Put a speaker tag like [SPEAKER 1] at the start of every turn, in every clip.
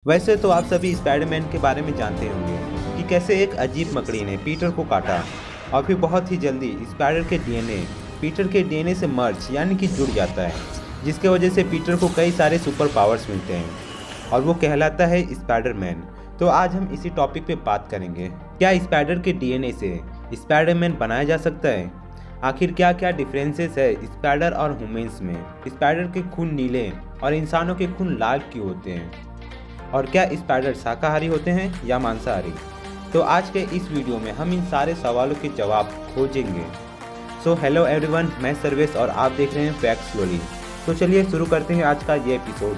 [SPEAKER 1] वैसे तो आप सभी स्पाइडरमैन के बारे में जानते होंगे कि कैसे एक अजीब मकड़ी ने पीटर को काटा और फिर बहुत ही जल्दी स्पाइडर के डीएनए पीटर के डीएनए से मर्ज यानी कि जुड़ जाता है, जिसके वजह से पीटर को कई सारे सुपर पावर्स मिलते हैं और वो कहलाता है स्पाइडरमैन। तो आज हम इसी टॉपिक पे बात करेंगे, क्या स्पाइडर के डीएनए से स्पाइडरमैन बनाया जा सकता है? आखिर क्या क्या डिफरेंसेस है स्पाइडर और ह्यूमंस में? स्पाइडर के खून नीले और इंसानों के खून लाल क्यों होते हैं? और क्या स्पाइडर शाकाहारी होते हैं या मांसाहारी? तो आज के इस वीडियो में हम इन सारे सवालों के जवाब खोजेंगे। सो हेलो एवरीवन, मैं सर्वेश और आप देख रहे हैं फैक्ट स्लोली। तो चलिए शुरू करते हैं आज का ये एपिसोड।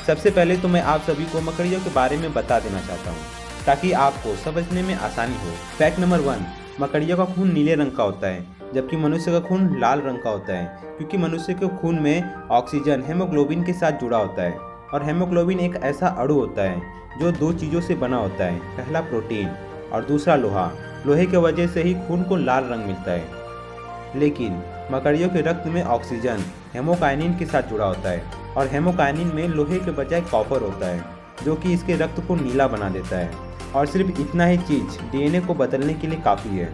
[SPEAKER 1] सबसे पहले तो मैं आप सभी को मकड़ियों के बारे में बता देना चाहता हूँ ताकि आपको समझने में आसानी हो। फैक्ट नंबर 1, मकड़ियों का खून नीले रंग का होता है जबकि मनुष्य का खून लाल रंग का होता है, क्योंकि मनुष्य के खून में ऑक्सीजन हेमोग्लोबिन के साथ जुड़ा होता है और हेमोग्लोबिन एक ऐसा अणु होता है जो दो चीज़ों से बना होता है, पहला प्रोटीन और दूसरा लोहा। लोहे के वजह से ही खून को लाल रंग मिलता है। लेकिन मकड़ियों के रक्त में ऑक्सीजन हेमोकाइनिन के साथ जुड़ा होता है और हेमोकाइनिन में लोहे के बजाय कॉपर होता है जो कि इसके रक्त को नीला बना देता है। और सिर्फ इतना ही चीज़ डीएनए को बदलने के लिए काफ़ी है।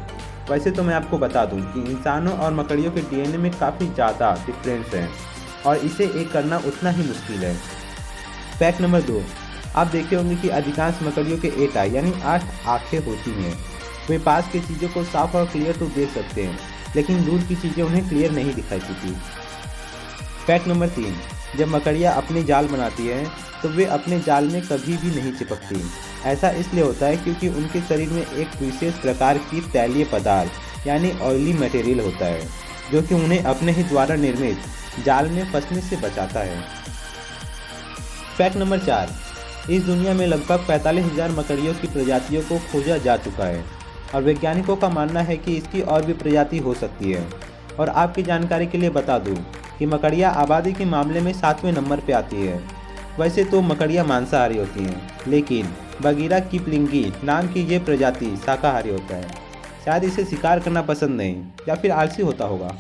[SPEAKER 1] वैसे तो मैं आपको बता दूं कि इंसानों और मकड़ियों के डीएनए में काफ़ी ज़्यादा डिफरेंस है और इसे एक करना उतना ही मुश्किल है। फैक्ट नंबर 2, आप देखे होंगे कि अधिकांश मकड़ियों के 8 आई यानी 8 आँखें होती हैं। वे पास की चीज़ों को साफ और क्लियर तो देख सकते हैं, लेकिन दूर की चीज़ें उन्हें क्लियर नहीं दिखाई देती। फैक्ट नंबर 3, जब मकड़ियाँ अपने जाल बनाती हैं तो वे अपने जाल में कभी भी नहीं चिपकती। ऐसा इसलिए होता है क्योंकि उनके शरीर में एक विशेष प्रकार की तैलीय पदार्थ यानी ऑयली मटेरियल होता है जो कि उन्हें अपने ही द्वारा निर्मित जाल में फंसने से बचाता है। फैक्ट नंबर 4, इस दुनिया में लगभग 45,000 मकड़ियों की प्रजातियों को खोजा जा चुका है और वैज्ञानिकों का मानना है कि इसकी और भी प्रजाति हो सकती है। और आपकी जानकारी के लिए बता दूं कि मकड़ियाँ आबादी के मामले में 7वें नंबर पर आती है। वैसे तो मकड़ियाँ मांसाहारी होती हैं, लेकिन बगीरा किपलिंगी नाम की ये प्रजाति शाकाहारी होता है। शायद इसे शिकार करना पसंद नहीं या फिर आलसी होता होगा।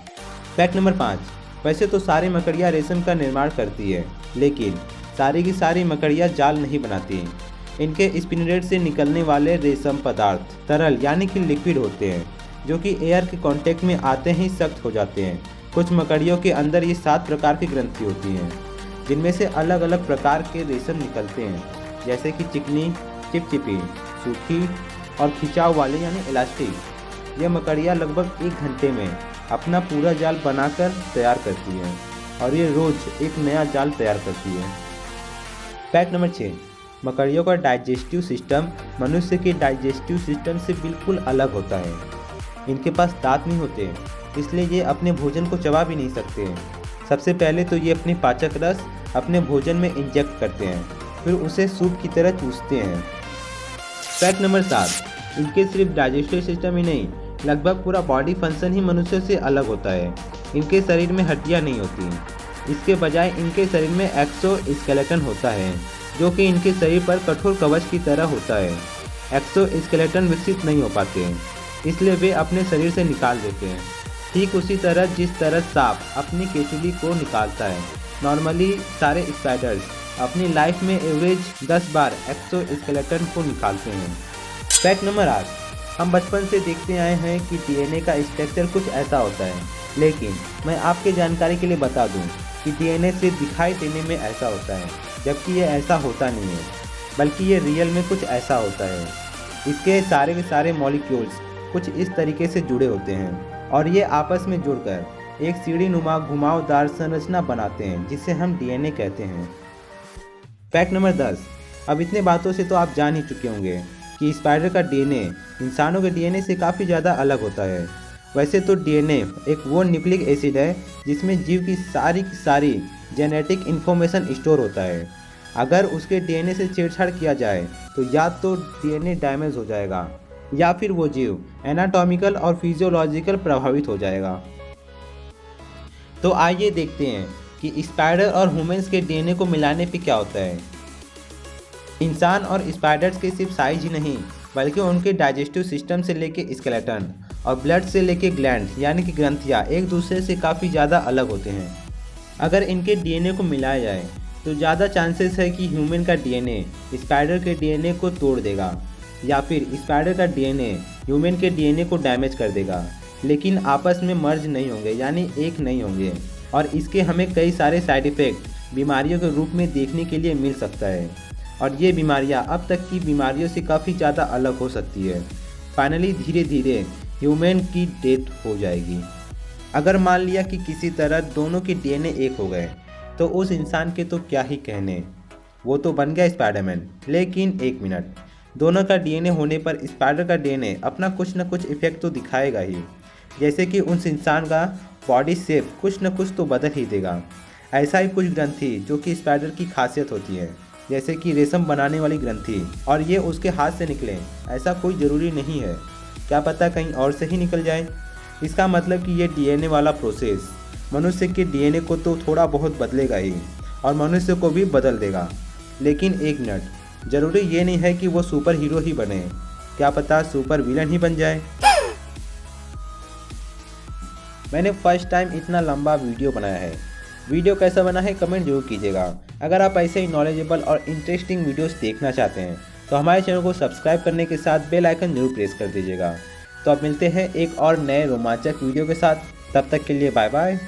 [SPEAKER 1] फैक्ट नंबर 5, वैसे तो सारी मकड़ियाँ रेशम का निर्माण करती है, लेकिन सारी की सारी मकड़ियाँ जाल नहीं बनाती। इनके स्पिनरेट से निकलने वाले रेशम पदार्थ तरल यानी कि लिक्विड होते हैं जो कि एयर के कांटेक्ट में आते ही सख्त हो जाते हैं। कुछ मकड़ियों के अंदर ये 7 प्रकार की ग्रंथि होती हैं जिनमें से अलग अलग प्रकार के रेशम निकलते हैं, जैसे कि चिकनी, चिपचिपी, सूखी और खिंचाव वाले यानी इलास्टिक। यह मकड़ियाँ लगभग 1 घंटे में अपना पूरा जाल बनाकर तैयार करती हैं और ये रोज़ एक नया जाल तैयार करती है। फैक्ट नंबर 6, मकड़ियों का डाइजेस्टिव सिस्टम मनुष्य के डाइजेस्टिव सिस्टम से बिल्कुल अलग होता है। इनके पास दांत नहीं होते, इसलिए ये अपने भोजन को चबा भी नहीं सकते हैं। सबसे पहले तो ये अपनी पाचक रस अपने भोजन में इंजेक्ट करते हैं, फिर उसे सूप की तरह चूसते हैं। फैक्ट नंबर 7, इनके सिर्फ डाइजेस्टिव सिस्टम ही नहीं, लगभग पूरा बॉडी फंक्शन ही मनुष्य से अलग होता है। इनके शरीर में हड्डियाँ नहीं होती, इसके बजाय इनके शरीर में एक्सोस्केलेटन होता है जो कि इनके शरीर पर कठोर कवच की तरह होता है। एक्सोस्केलेटन विकसित नहीं हो पाते हैं, इसलिए वे अपने शरीर से निकाल देते हैं, ठीक उसी तरह जिस तरह सांप अपनी केचुली को निकालता है। नॉर्मली सारे स्पाइडर्स अपनी लाइफ में एवरेज 10 बार एक्सोस्केलेटन को निकालते हैं। फैक्ट नंबर 8, हम बचपन से देखते आए हैं कि डीएनए का स्ट्रक्चर कुछ ऐसा होता है, लेकिन मैं आपके जानकारी के लिए बता दूं कि डीएनए सिर्फ दिखाई देने में ऐसा होता है, जबकि ये ऐसा होता नहीं है, बल्कि ये रियल में कुछ ऐसा होता है। इसके सारे के सारे मॉलिक्यूल्स कुछ इस तरीके से जुड़े होते हैं और ये आपस में जुड़कर एक सीढ़ी नुमा घुमावदार संरचना बनाते हैं जिसे हम डीएनए कहते हैं। फैक्ट नंबर 10, अब इतने बातों से तो आप जान ही चुके होंगे कि स्पाइडर का डीएनए इंसानों के डीएनए से काफ़ी ज़्यादा अलग होता है। वैसे तो डीएनए एक वो न्यूक्लिक एसिड है जिसमें जीव की सारी जेनेटिक इन्फॉर्मेशन स्टोर होता है। अगर उसके डीएनए से छेड़छाड़ किया जाए तो या तो डीएनए डैमेज हो जाएगा या फिर वो जीव एनाटॉमिकल और फिजियोलॉजिकल प्रभावित हो जाएगा। तो आइए देखते हैं कि स्पाइडर और ह्यूमंस के डीएनए को मिलाने पे क्या होता है। इंसान और स्पाइडर्स के सिर्फ साइज ही नहीं, बल्कि उनके डाइजेस्टिव सिस्टम से लेके स्केलेटन और ब्लड से लेके ग्लैंड यानी कि ग्रंथियाँ एक दूसरे से काफ़ी ज़्यादा अलग होते हैं। अगर इनके डीएनए को मिलाया जाए तो ज़्यादा चांसेस है कि ह्यूमन का डीएनए स्पाइडर के डीएनए को तोड़ देगा या फिर स्पाइडर का डीएनए ह्यूमन के डीएनए को डैमेज कर देगा, लेकिन आपस में मर्ज नहीं होंगे यानी एक नहीं होंगे। और इसके हमें कई सारे साइड इफ़ेक्ट बीमारियों के रूप में देखने के लिए मिल सकता है और ये बीमारियां अब तक की बीमारियों से काफ़ी ज़्यादा अलग हो सकती है। फाइनली धीरे धीरे ह्यूमन की डेथ हो जाएगी। अगर मान लिया कि किसी तरह दोनों के डीएनए एक हो गए तो उस इंसान के तो क्या ही कहने, वो तो बन गया स्पाइडरमैन। लेकिन एक मिनट, दोनों का डीएनए होने पर स्पाइडर का डीएनए अपना कुछ न कुछ इफेक्ट तो दिखाएगा ही, जैसे कि उस इंसान का बॉडी शेप कुछ न कुछ तो बदल ही देगा। ऐसा ही कुछ ग्रंथि जो कि स्पाइडर की खासियत होती है, जैसे कि रेशम बनाने वाली ग्रंथि, और ये उसके हाथ से निकले ऐसा कोई ज़रूरी नहीं है, क्या पता कहीं और से ही निकल जाए। इसका मतलब कि ये डीएनए वाला प्रोसेस मनुष्य के डीएनए को तो थोड़ा बहुत बदलेगा ही और मनुष्य को भी बदल देगा। लेकिन एक मिनट, ज़रूरी ये नहीं है कि वो सुपर हीरो ही बने, क्या पता सुपर विलन ही बन जाए। मैंने फर्स्ट टाइम इतना लंबा वीडियो बनाया है। वीडियो कैसा बना है कमेंट जरूर कीजिएगा। अगर आप ऐसे ही नॉलेजेबल और इंटरेस्टिंग वीडियोस देखना चाहते हैं तो हमारे चैनल को सब्सक्राइब करने के साथ बेल आइकन जरूर प्रेस कर दीजिएगा। तो अब मिलते हैं एक और नए रोमांचक वीडियो के साथ, तब तक के लिए बाय बाय।